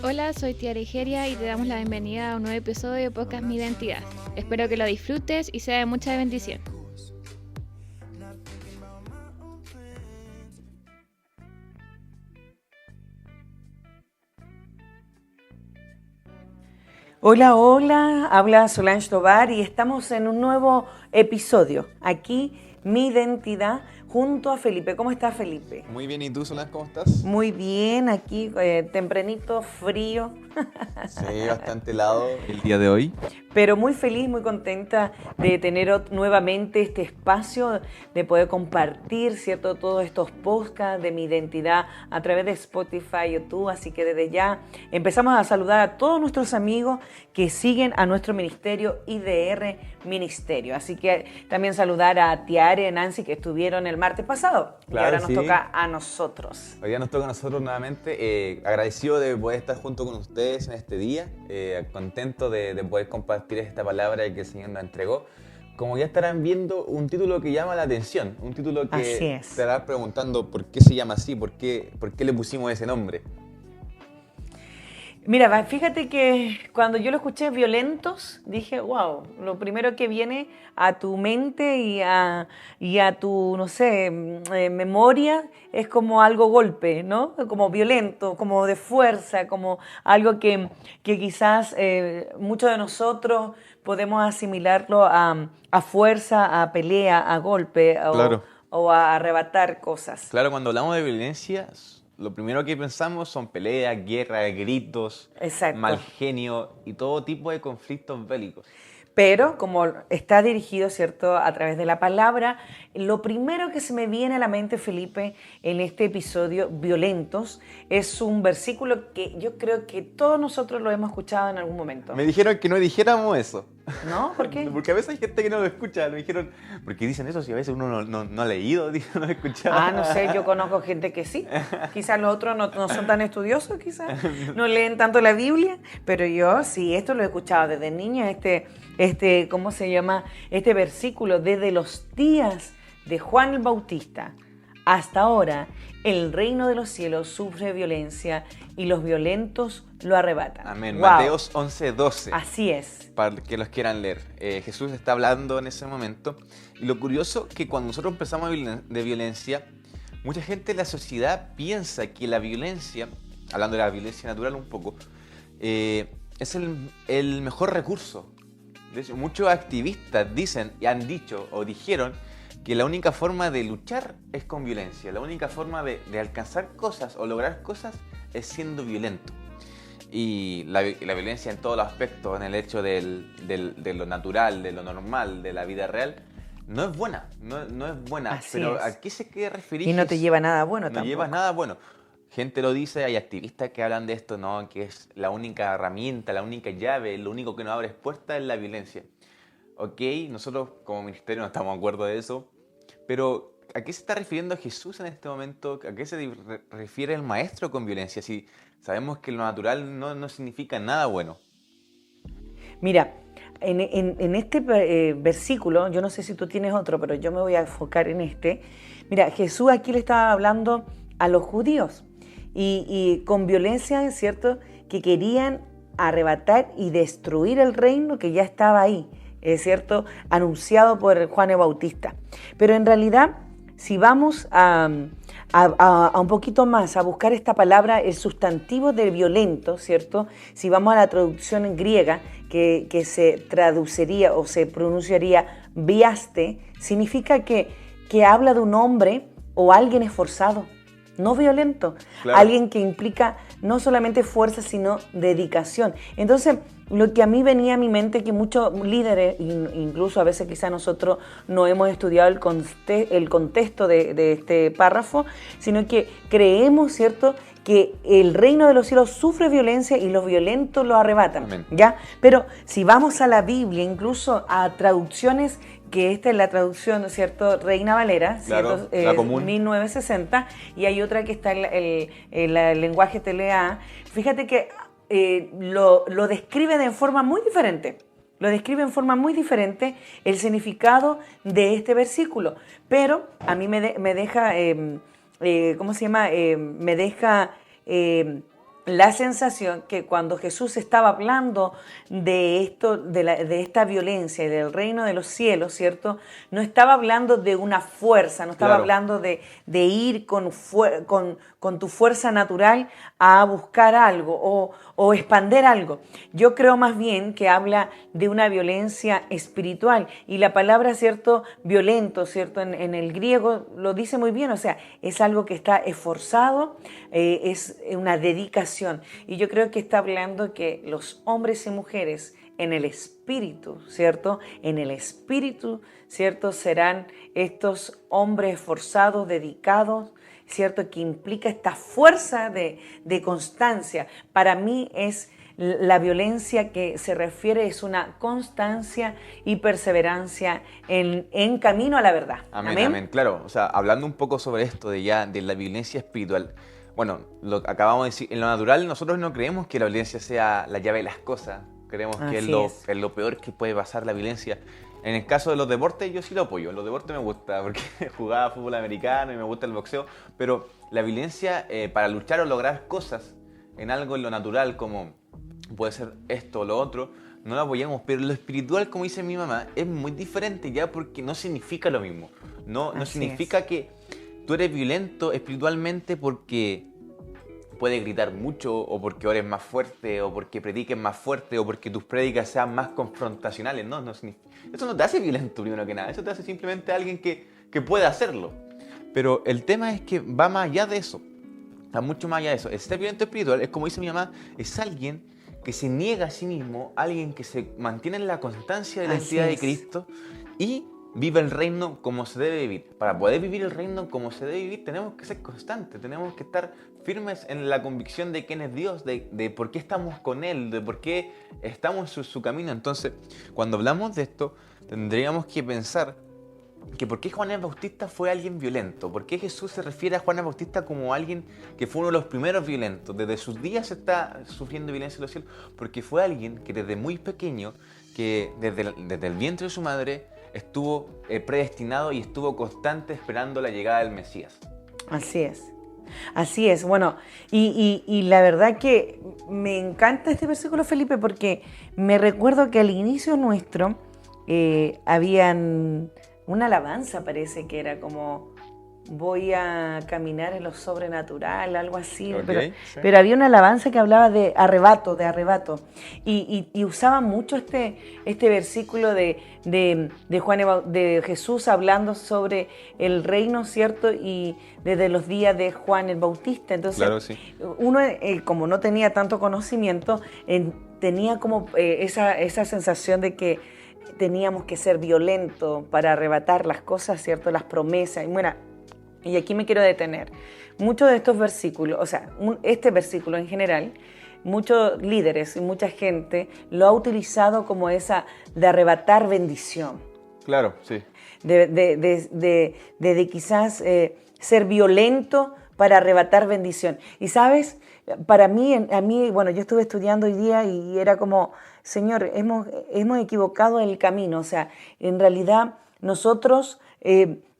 Hola, soy Tiara Igeria y te damos la bienvenida a un nuevo episodio de Podcast Mi Identidad. Espero que lo disfrutes y sea de mucha bendición. Hola, hola, habla Solange Tovar y estamos en un nuevo episodio. Aquí, Mi Identidad, junto a Felipe. ¿Cómo estás, Felipe? Muy bien, ¿y tú, Solange, cómo estás? Muy bien, aquí tempranito, frío. Sí, bastante helado el día de hoy. Pero muy feliz, muy contenta de tener nuevamente este espacio, de poder compartir, ¿cierto?, todos estos podcasts de Mi Identidad a través de Spotify, YouTube. Así que desde ya empezamos a saludar a todos nuestros amigos que siguen a nuestro ministerio, IDR Ministerio. Así que también saludar a Tiare y a Nancy que estuvieron el martes pasado. Claro, y ahora nos sí. toca a nosotros. Hoy día nos toca a nosotros nuevamente. Agradecido de poder estar junto con ustedes en este día. Contento de poder compartir esta palabra que el Señor nos entregó. Como ya estarán viendo, un título que llama la atención. Un título que estará preguntando por qué se llama así, por qué le pusimos ese nombre. Mira, fíjate que cuando yo lo escuché, Violentos, dije, wow, lo primero que viene a tu mente y a tu, no sé, memoria es como algo golpe, ¿no? Como violento, como de fuerza, como algo que quizás muchos de nosotros podemos asimilarlo a fuerza, a pelea, a golpe Claro. o a arrebatar cosas. Claro, cuando hablamos de violencia, lo primero que pensamos son peleas, guerra, gritos, Exacto. mal genio y todo tipo de conflictos bélicos. Pero como está dirigido, ¿cierto?, a través de la palabra, lo primero que se me viene a la mente, Felipe, en este episodio, Violentos, es un versículo que yo creo que todos nosotros lo hemos escuchado en algún momento. Me dijeron que no dijéramos eso. ¿No? ¿Por qué? Porque a veces hay gente que no lo escucha. Me dijeron, porque dicen eso si a veces uno no ha leído, no ha escuchado. Ah, no sé, yo conozco gente que sí. Quizás los otros no son tan estudiosos, quizás no leen tanto la Biblia, pero yo sí, esto lo he escuchado desde niña, ¿cómo se llama? Este versículo, desde los días de Juan el Bautista hasta ahora, el reino de los cielos sufre violencia y los violentos lo arrebatan. Amén. Wow. Mateos 11:12. Así es. Para que los quieran leer. Jesús está hablando en ese momento. Y lo curioso que cuando nosotros empezamos de violencia, mucha gente en la sociedad piensa que la violencia, hablando de la violencia natural un poco, es el mejor recurso. De hecho, muchos activistas dicen y han dicho o dijeron que la única forma de luchar es con violencia. La única forma de alcanzar cosas o lograr cosas es siendo violento. Y la violencia en todos los aspectos, en el hecho de lo natural, de lo normal, de la vida real, no es buena. No es buena. Así pero es. ¿a qué se quiere referir? Y no te lleva nada bueno No tampoco. llevas nada bueno. Gente lo dice, hay activistas que hablan de esto, ¿no? Que es la única herramienta, la única llave, lo único que nos abre puertas es la violencia. Ok, nosotros como ministerio no estamos de acuerdo de eso, pero ¿a qué se está refiriendo Jesús en este momento? ¿A qué se refiere el maestro con violencia? Si sabemos que lo natural no significa nada bueno. Mira, en este versículo, yo no sé si tú tienes otro, pero yo me voy a enfocar en este. Mira, Jesús aquí le estaba hablando a los judíos y con violencia, es cierto, que querían arrebatar y destruir el reino que ya estaba ahí, es cierto, anunciado por Juan el Bautista. Pero en realidad, si vamos a un poquito más, a buscar esta palabra, el sustantivo de violento, ¿cierto? Si vamos a la traducción en griega, que se traduciría o se pronunciaría biaste, significa que habla de un hombre o alguien esforzado, no violento. Claro. Alguien que implica no solamente fuerza, sino dedicación. Entonces, lo que a mí venía a mi mente, que muchos líderes, incluso a veces quizás nosotros no hemos estudiado el contexto de este párrafo, sino que creemos, ¿cierto?, que el reino de los cielos sufre violencia y los violentos lo arrebatan. Amén. ¿Ya? Pero si vamos a la Biblia, incluso a traducciones, que esta es la traducción, ¿cierto?, Reina Valera, Claro, ¿cierto? la común. 1960, y hay otra que está en el lenguaje TLA. Fíjate que lo describe de forma muy diferente. lo describe en forma muy diferente el significado de este versículo. Pero a mí me deja, ¿cómo se llama? Me deja la sensación que cuando Jesús estaba hablando de esto, de esta violencia y del reino de los cielos, ¿cierto? No estaba hablando de una fuerza, no estaba hablando de ir con tu fuerza natural a buscar algo o expander algo. Yo creo más bien que habla de una violencia espiritual, y la palabra, ¿cierto?, violento, ¿cierto?, en el griego lo dice muy bien, o sea, es algo que está esforzado, es una dedicación, y yo creo que está hablando que los hombres y mujeres en el espíritu, ¿cierto?, en el espíritu, ¿cierto?, serán estos hombres esforzados, dedicados, ¿cierto?, que implica esta fuerza de constancia. Para mí es la violencia que se refiere, es una constancia y perseverancia en camino a la verdad. Amén, amén. Claro, o sea, hablando un poco sobre esto de la violencia espiritual. Bueno, lo acabamos de decir, en lo natural nosotros no creemos que la violencia sea la llave de las cosas. Creemos que es lo peor que puede pasar la violencia. En el caso de los deportes, yo sí lo apoyo. En los deportes me gusta porque jugaba fútbol americano y me gusta el boxeo. Pero la violencia para luchar o lograr cosas en algo en lo natural, como puede ser esto o lo otro, no lo apoyamos. Pero lo espiritual, como dice mi mamá, es muy diferente ya, porque no significa lo mismo. No significa que tú eres violento espiritualmente porque puedes gritar mucho, o porque ores más fuerte, o porque prediques más fuerte, o porque tus prédicas sean más confrontacionales. Eso no te hace violento, primero que nada. Eso te hace simplemente alguien que puede hacerlo. Pero el tema es que va más allá de eso. Va mucho más allá de eso. El ser violento espiritual es, como dice mi mamá, es alguien que se niega a sí mismo, alguien que se mantiene en la constancia de la identidad de Cristo y vive el reino como se debe vivir. Para poder vivir el reino como se debe vivir, tenemos que ser constantes, tenemos que estar firmes en la convicción de quién es Dios, de por qué estamos con Él, de por qué estamos en su camino. Entonces, cuando hablamos de esto, tendríamos que pensar que por qué Juan el Bautista fue alguien violento, por qué Jesús se refiere a Juan el Bautista como alguien que fue uno de los primeros violentos. Desde sus días está sufriendo violencia en los cielos, porque fue alguien que desde muy pequeño, que desde el vientre de su madre, estuvo predestinado y estuvo constante esperando la llegada del Mesías. Así es. Así es. Bueno, y la verdad que me encanta este versículo, Felipe, porque me recuerdo que al inicio nuestro habían una alabanza, parece que era como voy a caminar en lo sobrenatural, algo así, Okay, pero había una alabanza que hablaba de arrebato, y usaba mucho este versículo de Jesús hablando sobre el reino, ¿cierto? Y desde los días de Juan el Bautista. Entonces, claro, sí. Uno, como no tenía tanto conocimiento, tenía como esa sensación de que teníamos que ser violentos para arrebatar las cosas, ¿cierto? Las promesas. Y aquí me quiero detener. Muchos de estos versículos, o sea, este versículo en general, muchos líderes y mucha gente lo ha utilizado como esa de arrebatar bendición. Claro, sí. De quizás ser violento para arrebatar bendición. Y sabes, para mí, bueno, yo estuve estudiando hoy día y era como, Señor, hemos equivocado el camino. O sea, en realidad nosotros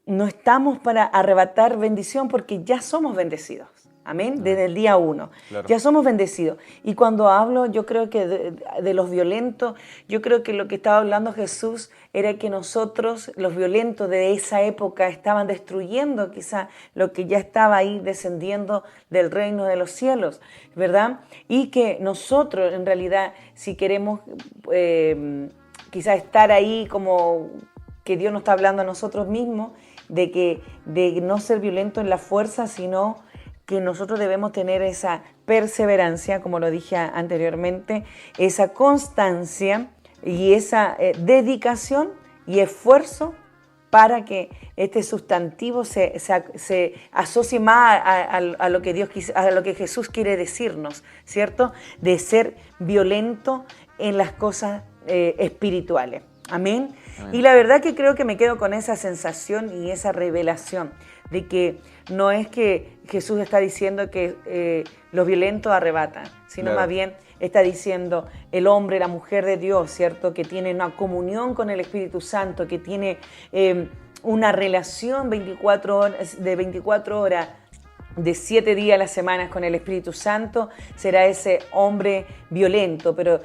no estamos para arrebatar bendición porque ya somos bendecidos. Amén, desde el día 1. Claro. Ya somos bendecidos. Y cuando hablo, yo creo que de los violentos, yo creo que lo que estaba hablando Jesús era que nosotros, los violentos de esa época, estaban destruyendo quizá lo que ya estaba ahí descendiendo del reino de los cielos, ¿verdad? Y que nosotros, en realidad, si queremos quizá estar ahí como que Dios nos está hablando a nosotros mismos, de no ser violento en la fuerza, sino que nosotros debemos tener esa perseverancia, como lo dije anteriormente, esa constancia y esa dedicación y esfuerzo para que este sustantivo se asocie más a lo que a lo que Jesús quiere decirnos, ¿cierto? De ser violento en las cosas espirituales. Amén. Amén. Y la verdad que creo que me quedo con esa sensación y esa revelación de que no es que Jesús está diciendo que los violentos arrebatan, sino claro, más bien está diciendo el hombre, la mujer de Dios, ¿cierto? Que tiene una comunión con el Espíritu Santo, que tiene una relación de 24 horas, de 7 días a la semana con el Espíritu Santo, será ese hombre violento, pero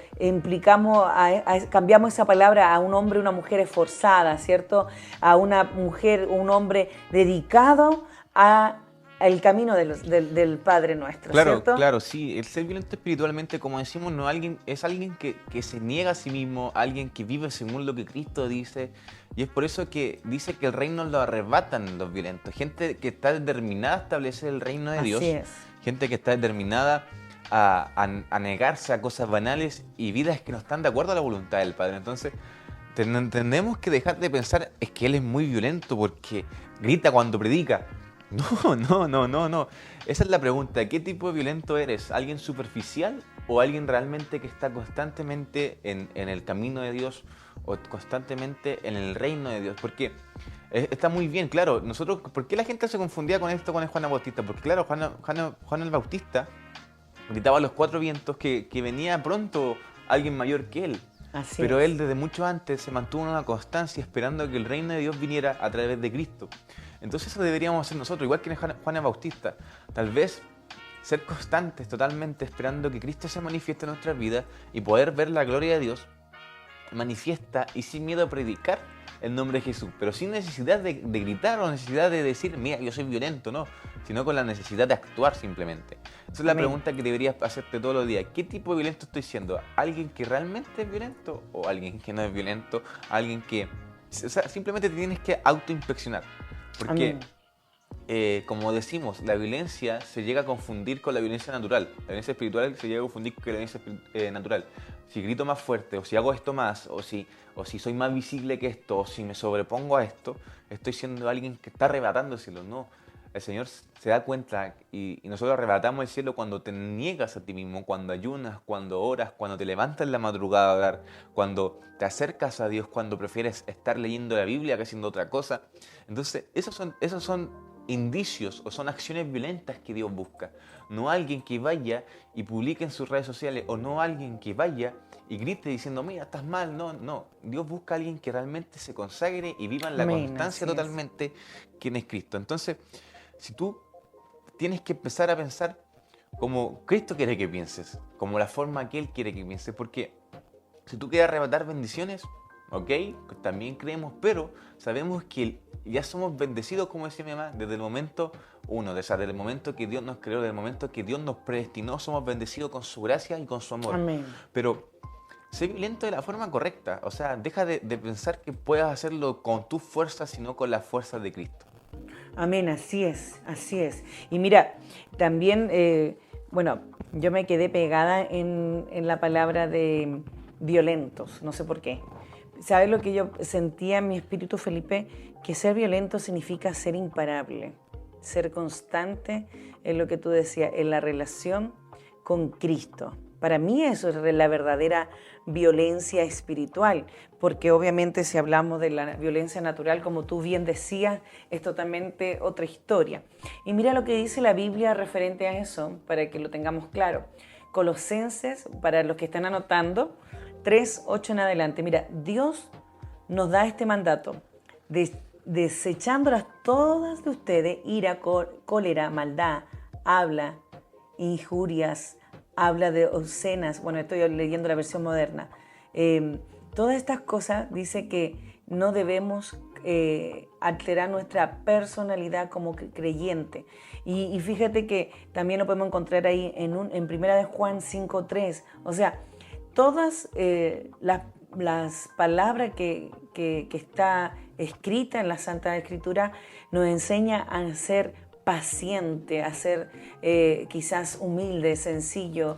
cambiamos esa palabra a un hombre, una mujer esforzada, ¿cierto? A una mujer, un hombre dedicado al camino del Padre nuestro, Claro, ¿cierto? claro, sí. El ser violento espiritualmente, como decimos, no es alguien que se niega a sí mismo, alguien que vive según lo que Cristo dice. Y es por eso que dice que el reino lo arrebatan los violentos. Gente que está determinada a establecer el reino de Dios. Así es. Gente que está determinada a negarse a cosas banales y vidas que no están de acuerdo a la voluntad del Padre. Entonces, tenemos que dejar de pensar, es que Él es muy violento porque grita cuando predica. No. Esa es la pregunta. ¿Qué tipo de violento eres? ¿Alguien superficial o alguien realmente que está constantemente en el camino de Dios o constantemente en el reino de Dios? Porque está muy bien, claro. ¿Por qué la gente se confundía con esto con el Juan el Bautista? Porque claro, Juan el Bautista gritaba a los 4 vientos que venía pronto alguien mayor que él. Pero él desde mucho antes se mantuvo en una constancia esperando que el reino de Dios viniera a través de Cristo. Entonces eso deberíamos hacer nosotros, igual que Juan el Bautista. Tal vez ser constantes totalmente esperando que Cristo se manifieste en nuestras vidas y poder ver la gloria de Dios manifiesta y sin miedo a predicar el nombre de Jesús, pero sin necesidad de gritar o necesidad de decir, mira, yo soy violento, no, sino con la necesidad de actuar simplemente. Esa es la pregunta que deberías hacerte todos los días. ¿Qué tipo de violento estoy siendo? ¿Alguien que realmente es violento o alguien que no es violento? Alguien que... O sea, simplemente te tienes que autoinspeccionar. Porque, como decimos, la violencia se llega a confundir con la violencia natural. La violencia espiritual se llega a confundir con la violencia natural. Si grito más fuerte, o si hago esto más, o si soy más visible que esto, o si me sobrepongo a esto, estoy siendo alguien que está arrebatándoselo. No, el Señor se da cuenta y nosotros arrebatamos el cielo cuando te niegas a ti mismo, cuando ayunas, cuando oras, cuando te levantas en la madrugada a orar, cuando te acercas a Dios, cuando prefieres estar leyendo la Biblia que haciendo otra cosa. Entonces, esos son indicios o son acciones violentas que Dios busca. No alguien que vaya y publique en sus redes sociales o no alguien que vaya y grite diciendo, mira, estás mal. No. Dios busca a alguien que realmente se consagre y viva en la constancia totalmente quien es Cristo. Entonces, si tú tienes que empezar a pensar como Cristo quiere que pienses, como la forma que Él quiere que pienses, porque si tú quieres arrebatar bendiciones, ok, también creemos, pero sabemos que ya somos bendecidos, como decía mi mamá, desde el momento uno, desde el momento que Dios nos creó, desde el momento que Dios nos predestinó, somos bendecidos con su gracia y con su amor. Amén. Pero sé violento de la forma correcta, o sea, deja de pensar que puedas hacerlo con tus fuerzas, sino con las fuerzas de Cristo. Amén, así es. Y mira, también, yo me quedé pegada en la palabra de violentos, no sé por qué. ¿Sabes lo que yo sentía en mi espíritu, Felipe? Que ser violento significa ser imparable, ser constante en lo que tú decías, en la relación con Cristo. Para mí eso es la verdadera violencia espiritual, porque obviamente si hablamos de la violencia natural, como tú bien decías, es totalmente otra historia. Y mira lo que dice la Biblia referente a eso, para que lo tengamos claro. Colosenses, para los que están anotando, 3:8 en adelante. Mira, Dios nos da este mandato, desechándolas todas de ustedes, ira, cólera, maldad, habla, injurias, habla de obscenas. Bueno, estoy leyendo la versión moderna. Todas estas cosas dice que no debemos alterar nuestra personalidad como creyente. Y fíjate que también lo podemos encontrar ahí en Primera de Juan 5:3. O sea, todas las palabras que está escrita en la Santa Escritura nos enseña a ser paciente, a ser quizás humilde, sencillo,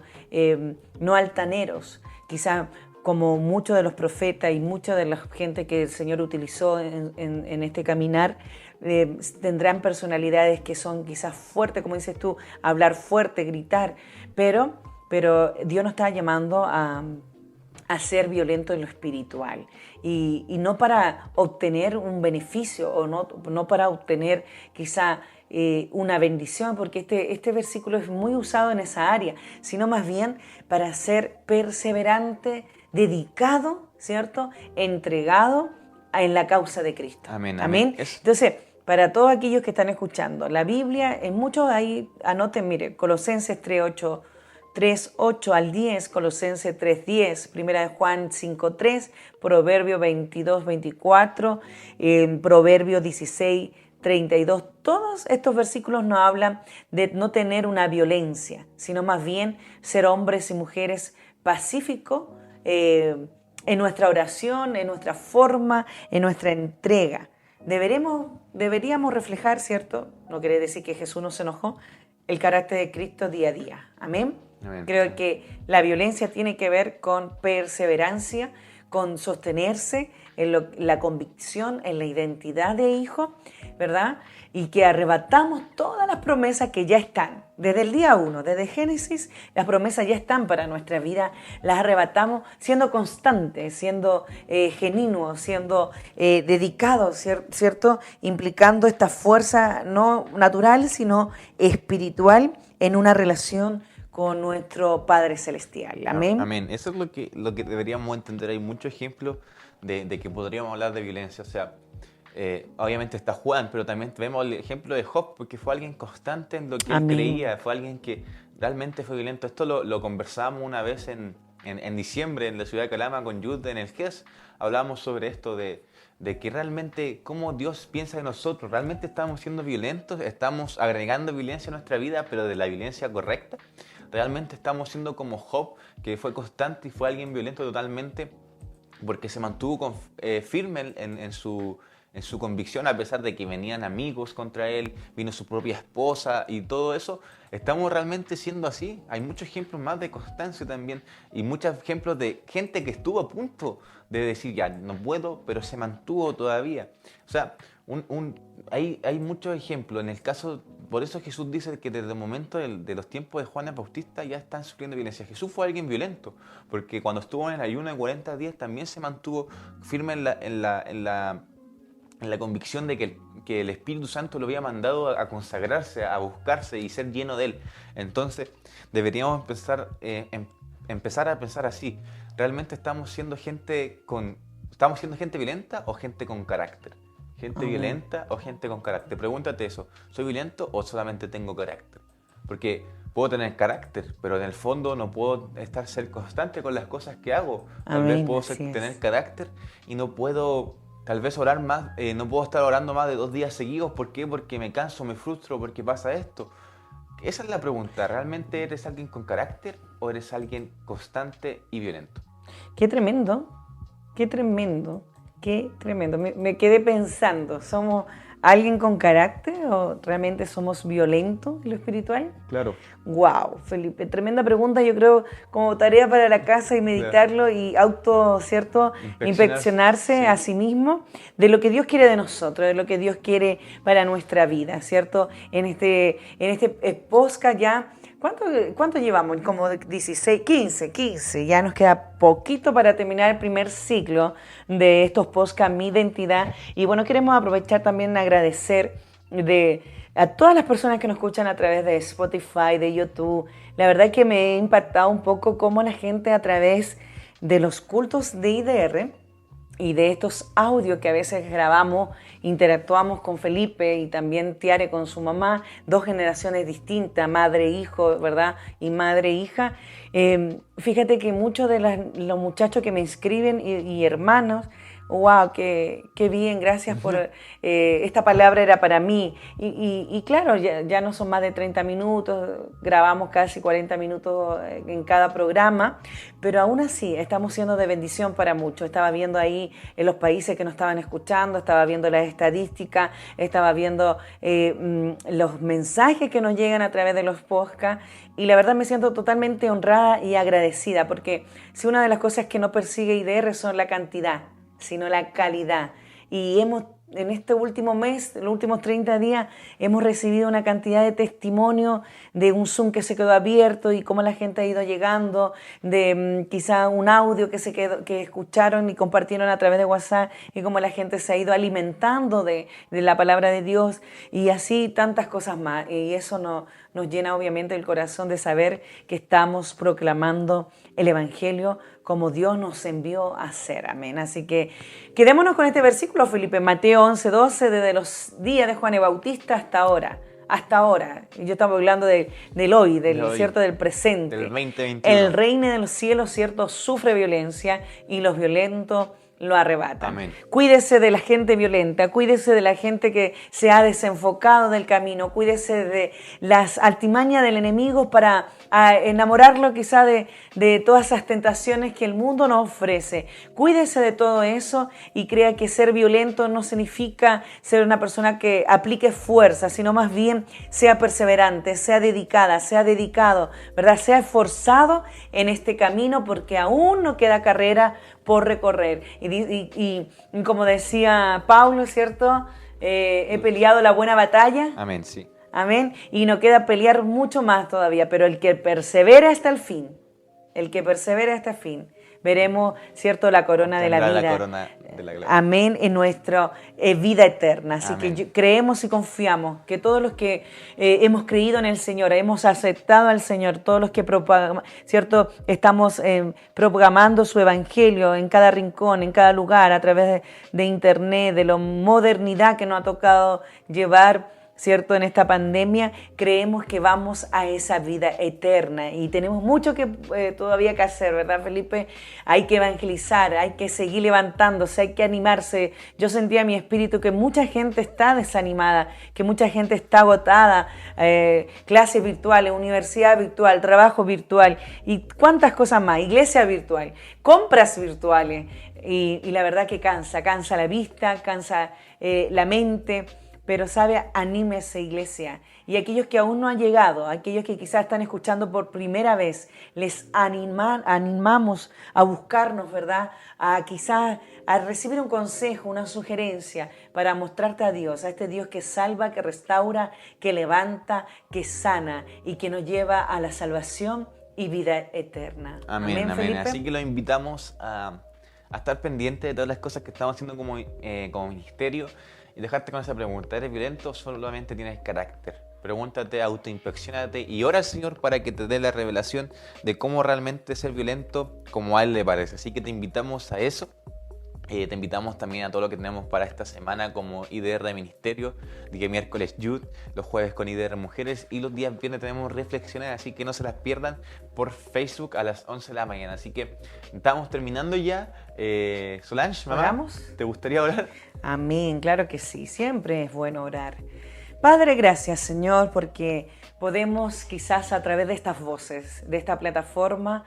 no altaneros, quizás como muchos de los profetas y mucha de la gente que el Señor utilizó en este caminar, tendrán personalidades que son quizás fuertes, como dices tú, hablar fuerte, gritar, pero Dios nos está llamando a ser violento en lo espiritual. y no para obtener un beneficio o no para obtener quizá una bendición, porque este versículo es muy usado en esa área, sino más bien para ser perseverante, dedicado, ¿cierto? Entregado en la causa de Cristo. Amén, Amén. amén. Entonces, para todos aquellos que están escuchando, la Biblia, en muchos ahí, anoten, mire, Colosenses 3:8 al 10, Colosenses 3:10, Primera de Juan 5:3, Proverbio 22:24, Proverbio 16:32. Todos estos versículos nos hablan de no tener una violencia, sino más bien ser hombres y mujeres pacíficos en nuestra oración, en nuestra forma, en nuestra entrega. Deberíamos reflejar, ¿cierto? No quiere decir que Jesús no se enojó, el carácter de Cristo día a día. Amén. Amén. Creo que la violencia tiene que ver con perseverancia, con sostenerse en la convicción, en la identidad de hijo, ¿verdad? Y que arrebatamos todas las promesas que ya están. Desde el día 1, desde Génesis, las promesas ya están para nuestra vida. Las arrebatamos siendo constantes, siendo genuinos, siendo dedicados, ¿cierto? Implicando esta fuerza no natural, sino espiritual en una relación con nuestro Padre Celestial. Amén. Amén. Eso es lo que deberíamos entender. Hay muchos ejemplos de que podríamos hablar de violencia. O sea, obviamente está Juan, pero también vemos el ejemplo de Job, porque fue alguien constante en lo que él creía, fue alguien que realmente fue violento. Esto lo conversamos una vez en diciembre en la ciudad de Calama con Yud en el GES. Hablamos sobre esto de que realmente cómo Dios piensa de nosotros. ¿Realmente estamos siendo violentos? ¿Estamos agregando violencia a nuestra vida, pero de la violencia correcta? ¿Realmente estamos siendo como Job, que fue constante y fue alguien violento totalmente porque se mantuvo firme en su convicción, a pesar de que venían amigos contra él, vino su propia esposa y todo eso? ¿Estamos realmente siendo así? Hay muchos ejemplos más de constancia también y muchos ejemplos de gente que estuvo a punto de decir ya, no puedo, pero se mantuvo todavía. O sea, hay muchos ejemplos. En el caso, por eso Jesús dice que desde el momento de los tiempos de Juan el Bautista ya están sufriendo violencia. Jesús fue alguien violento, porque cuando estuvo en el ayuno de 40 días también se mantuvo firme en la convicción de que el Espíritu Santo lo había mandado a consagrarse, a buscarse y ser lleno de Él. Entonces, deberíamos empezar a pensar así. ¿Realmente estamos siendo gente violenta o gente con carácter? ¿Gente violenta o gente con carácter? Pregúntate eso. ¿Soy violento o solamente tengo carácter? Porque puedo tener carácter, pero en el fondo no puedo ser constante con las cosas que hago. Tal vez puedo tener carácter y no puedo... Tal vez orar más, no puedo estar orando más de 2 días seguidos. ¿Por qué? Porque me canso, me frustro, porque pasa esto. Esa es la pregunta. ¿Realmente eres alguien con carácter o eres alguien constante y violento? Qué tremendo, qué tremendo, qué tremendo. Me quedé pensando, ¿somos alguien con carácter o realmente somos violentos en lo espiritual? Claro. Wow, Felipe, tremenda pregunta. Yo creo como tarea para la casa y meditarlo y ¿cierto? Inspeccionarse a sí mismo de lo que Dios quiere de nosotros, de lo que Dios quiere para nuestra vida, ¿cierto? En este podcast ya, ¿cuánto llevamos? Como 16, 15, ya nos queda poquito para terminar el primer ciclo de estos podcasts Mi Identidad. Y bueno, queremos aprovechar también agradecer a todas las personas que nos escuchan a través de Spotify, de YouTube. La verdad es que me ha impactado un poco cómo la gente a través de los cultos de IDR y de estos audios que a veces grabamos, interactuamos con Felipe y también Tiare con su mamá, 2 generaciones distintas, madre e hijo, ¿verdad? Y madre e hija. Fíjate que muchos de los muchachos que me inscriben y hermanos, wow, qué bien, gracias por esta palabra era para mí. Y claro, ya no son más de 30 minutos, grabamos casi 40 minutos en cada programa, pero aún así estamos siendo de bendición para muchos. Estaba viendo ahí en los países que nos estaban escuchando, estaba viendo las estadísticas, estaba viendo los mensajes que nos llegan a través de los podcasts, y la verdad me siento totalmente honrada y agradecida, porque si una de las cosas que no persigue IDR son la cantidad, sino la calidad. Y hemos en este último mes, los últimos 30 días, hemos recibido una cantidad de testimonios de un Zoom que se quedó abierto y cómo la gente ha ido llegando, de quizá un audio que escucharon y compartieron a través de WhatsApp y cómo la gente se ha ido alimentando de la palabra de Dios y así tantas cosas más. Y eso nos llena obviamente el corazón de saber que estamos proclamando el Evangelio como Dios nos envió a hacer. Amén. Así que quedémonos con este versículo, Felipe, Mateo 11:12, desde los días de Juan el Bautista hasta ahora. Hasta ahora. Y yo estaba hablando del hoy, ¿cierto? Del presente. Del 2021. El reino de los cielos, ¿cierto? Sufre violencia y los violentos lo arrebatan. Amén. Cuídese de la gente violenta, cuídese de la gente que se ha desenfocado del camino, cuídese de las artimañas del enemigo para enamorarlo quizá de todas esas tentaciones que el mundo nos ofrece. Cuídese de todo eso y crea que ser violento no significa ser una persona que aplique fuerza, sino más bien sea perseverante, sea dedicada, sea dedicado, ¿verdad? Sea esforzado en este camino porque aún no queda carrera por recorrer. Y como decía Pablo, ¿cierto? He peleado la buena batalla. Amén, sí. Amén. Y nos queda pelear mucho más todavía, pero el que persevera hasta el fin, veremos, ¿cierto?, la corona de la vida. La corona de la gloria. Amén, en nuestra vida eterna. Así Amén. que creemos y confiamos que todos los que hemos creído en el Señor, hemos aceptado al Señor, todos los que ¿cierto?, estamos proclamando su evangelio en cada rincón, en cada lugar, a través de internet, de la modernidad que nos ha tocado llevar, ¿cierto?, en esta pandemia, creemos que vamos a esa vida eterna y tenemos mucho que todavía que hacer, ¿verdad, Felipe? Hay que evangelizar, hay que seguir levantándose, hay que animarse. Yo sentía en mi espíritu que mucha gente está desanimada, que mucha gente está agotada, clases virtuales, universidad virtual, trabajo virtual y cuántas cosas más, iglesia virtual, compras virtuales y la verdad que cansa la vista, cansa la mente. Pero, ¿sabe? Anímese, iglesia. Y aquellos que aún no han llegado, aquellos que quizás están escuchando por primera vez, les animamos a buscarnos, ¿verdad? Quizás a recibir un consejo, una sugerencia para mostrarte a Dios, a este Dios que salva, que restaura, que levanta, que sana y que nos lleva a la salvación y vida eterna. Amén, amén. Felipe. Así que los invitamos a estar pendientes de todas las cosas que estamos haciendo como ministerio. Y dejarte con esa pregunta, ¿eres violento o solamente tienes carácter? Pregúntate, autoinspecciónate y ora al Señor para que te dé la revelación de cómo realmente ser violento como a Él le parece. Así que te invitamos a eso. Te invitamos también a todo lo que tenemos para esta semana como IDR de Ministerio, día miércoles Youth, los jueves con IDR Mujeres y los días viernes tenemos reflexiones, así que no se las pierdan por Facebook a las 11 de la mañana. Así que estamos terminando ya. Solange, mamá, ¿Oramos? ¿te gustaría orar? Amén, claro que sí, siempre es bueno orar. Padre, gracias Señor, porque podemos quizás a través de estas voces, de esta plataforma,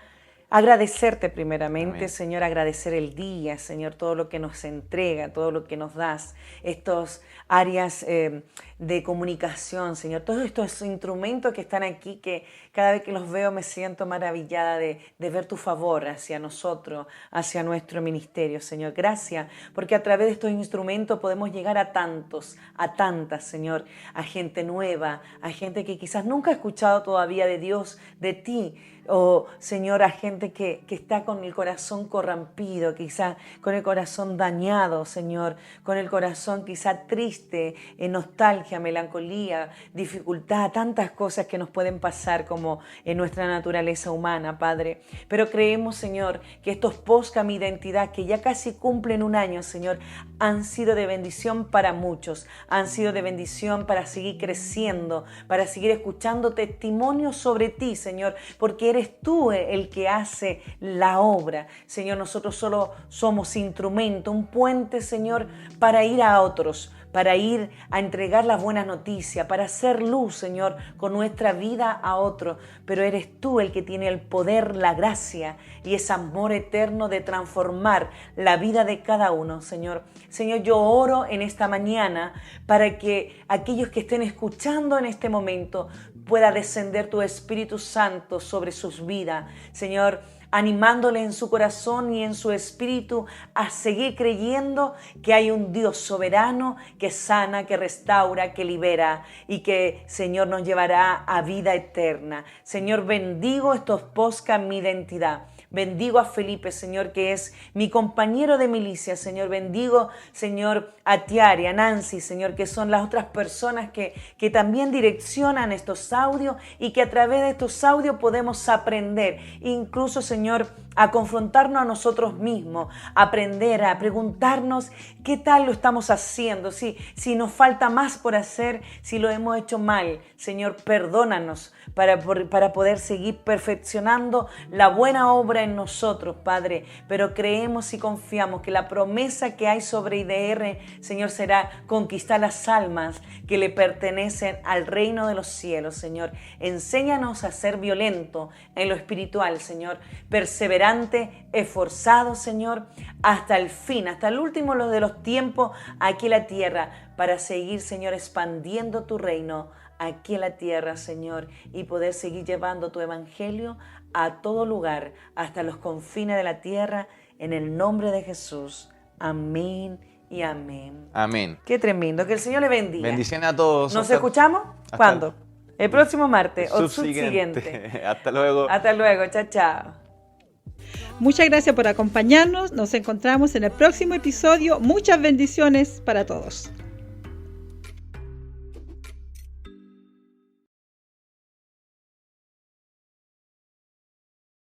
agradecerte primeramente, Amén. Señor, agradecer el día, Señor, todo lo que nos entrega, todo lo que nos das, estos áreas de comunicación, Señor, todos estos instrumentos que están aquí, que cada vez que los veo me siento maravillada de ver tu favor hacia nosotros, hacia nuestro ministerio, Señor. Gracias, porque a través de estos instrumentos podemos llegar a tantos, a tantas, Señor, a gente nueva, a gente que quizás nunca ha escuchado todavía de Dios, de ti, o Señor, a gente que está con el corazón corrompido, quizá con el corazón dañado, Señor, con el corazón quizá triste, nostalgia, melancolía, dificultad, tantas cosas que nos pueden pasar como en nuestra naturaleza humana, Padre. Pero creemos, Señor, que estos podcast Mi Identidad, que ya casi cumplen un año, Señor, han sido de bendición para muchos, han sido de bendición para seguir creciendo, para seguir escuchando testimonios sobre ti, Señor, porque eres tú el que hace la obra. Señor, nosotros solo somos instrumento, un puente, Señor, para ir a otros, para ir a entregar las buenas noticias, para hacer luz, Señor, con nuestra vida a otro. Pero eres tú el que tiene el poder, la gracia y ese amor eterno de transformar la vida de cada uno, Señor. Señor, yo oro en esta mañana para que aquellos que estén escuchando en este momento pueda descender tu Espíritu Santo sobre sus vidas. Señor, animándole en su corazón y en su espíritu a seguir creyendo que hay un Dios soberano que sana, que restaura, que libera y que, Señor, nos llevará a vida eterna. Señor, bendigo estos podcasts, mi identidad. Bendigo a Felipe, Señor, que es mi compañero de milicia, Señor. Bendigo, Señor, a Tiare, a Nancy, Señor, que son las otras personas que también direccionan estos audios y que a través de estos audios podemos aprender, incluso, Señor, a confrontarnos a nosotros mismos, a aprender, a preguntarnos qué tal lo estamos haciendo, si nos falta más por hacer, si lo hemos hecho mal. Señor, perdónanos para poder seguir perfeccionando la buena obra en nosotros, Padre. Pero creemos y confiamos que la promesa que hay sobre IDR, Señor, será conquistar las almas que le pertenecen al reino de los cielos, Señor. Enséñanos a ser violentos en lo espiritual, Señor, perseverante, esforzado, Señor, hasta el fin, hasta el último de los tiempos aquí en la tierra, para seguir, Señor, expandiendo tu reino aquí en la tierra, Señor, y poder seguir llevando tu evangelio a todo lugar, hasta los confines de la tierra, en el nombre de Jesús. Amén y amén. Amén. Qué tremendo, que el Señor le bendiga. Bendiciones a todos. ¿Nos escuchamos? ¿Cuándo? El próximo martes o subsiguiente. Hasta luego. Hasta luego, chao, chao. Muchas gracias por acompañarnos. Nos encontramos en el próximo episodio. Muchas bendiciones para todos.